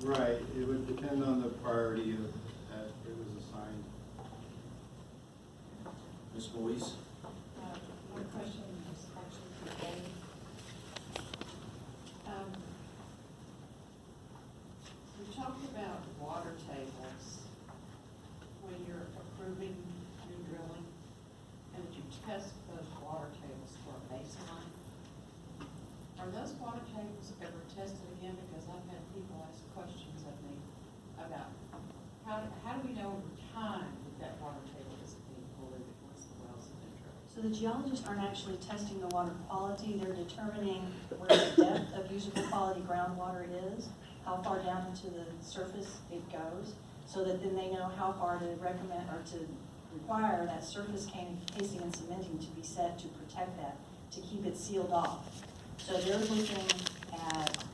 Right, it would depend on the priority of, that it was assigned. Ms. Moise? One question is actually for Dave. We talked about water tables when you're approving new drilling, and that you test those water tables for a baseline. Are those water tables ever tested again? Because I've had people ask questions of me about how do we know over time that water table is being polluted once the wells have been drilled? So the geologists aren't actually testing the water quality, they're determining where the depth of usable quality groundwater is, how far down into the surface it goes, so that then they know how far to recommend or to require that surface casing and cementing to be set to protect that, to keep it sealed off. So they're looking at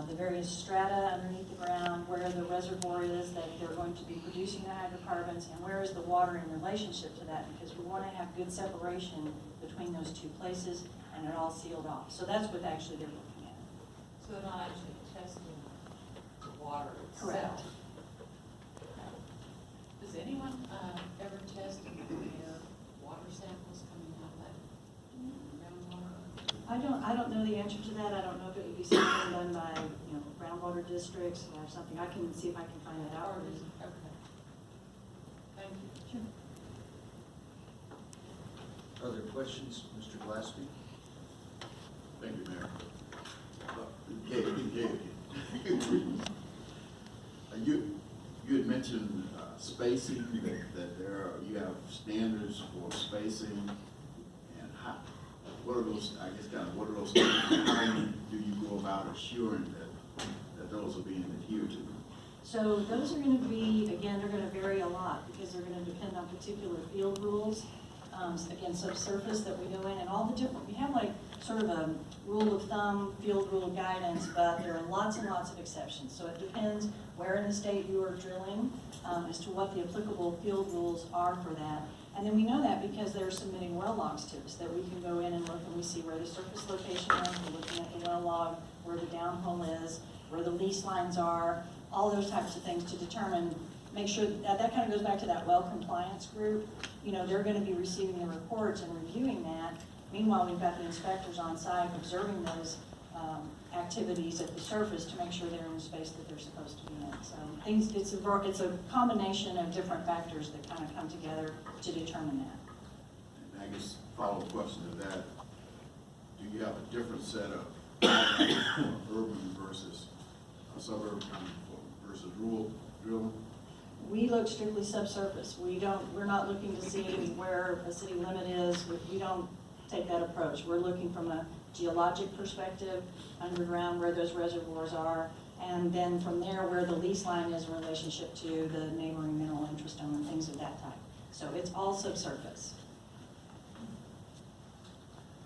the various strata underneath the ground, where the reservoir is that they're going to be producing the hydrocarbons, and where is the water in relationship to that, because we want to have good separation between those two places and it all sealed off. So that's what actually they're looking at. So they're not actually testing the water itself? Correct. Does anyone ever test their water samples coming out of that groundwater? I don't know the answer to that. I don't know if it would be something done by, groundwater districts or something. I can see if I can find that out. Or is it, okay. Thank you. Sure. Other questions, Mr. Glassby? Thank you, Mayor. You had mentioned spacing, that you have standards for spacing, and what are those, what are those standards? How do you go about assuring that those are being adhered to? So those are going to be, again, they're going to vary a lot because they're going to depend on particular field rules. Again, subsurface that we go in, and all the different, we have like sort of a rule of thumb, field rule guidance, but there are lots and lots of exceptions. So it depends where in the state you are drilling as to what the applicable field rules are for that. And then we know that because they're submitting well logs to us, that we can go in and look and we see where the surface location is, we're looking at the well log, where the downhole is, where the lease lines are, all those types of things to determine, make sure that kind of goes back to that well compliance group. They're going to be receiving the reports and reviewing that. Meanwhile, we've got the inspectors on site observing those activities at the surface to make sure they're in the space that they're supposed to be in. So it's a combination of different factors that kind of come together to determine that. And I guess follow-up question to that, do you have a different set of urban versus suburban versus rural drilling? We look strictly subsurface. We're not looking to see where a city limit is. We don't take that approach. We're looking from a geologic perspective, underground, where those reservoirs are, and then from there where the lease line is in relationship to the neighboring mineral interest owner and things of that type. So it's all subsurface.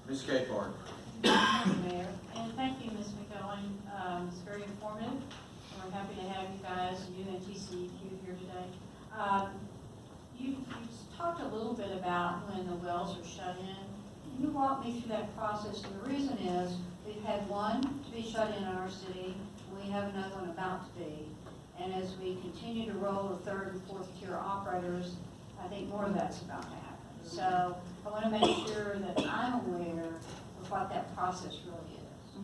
Ms. Capehart? Thank you, Mayor, and thank you, Ms. McElwain. It's very informative, and we're happy to have you guys, you and TCEQ here today. You talked a little bit about when the wells are shut in. Can you walk me through that process? And the reason is, we've had one to be shut in our city, and we have another one about to be. And as we continue to roll the third and fourth tier operators, I think more of that's about to happen. So I want to make sure that I'm aware of what that process really is.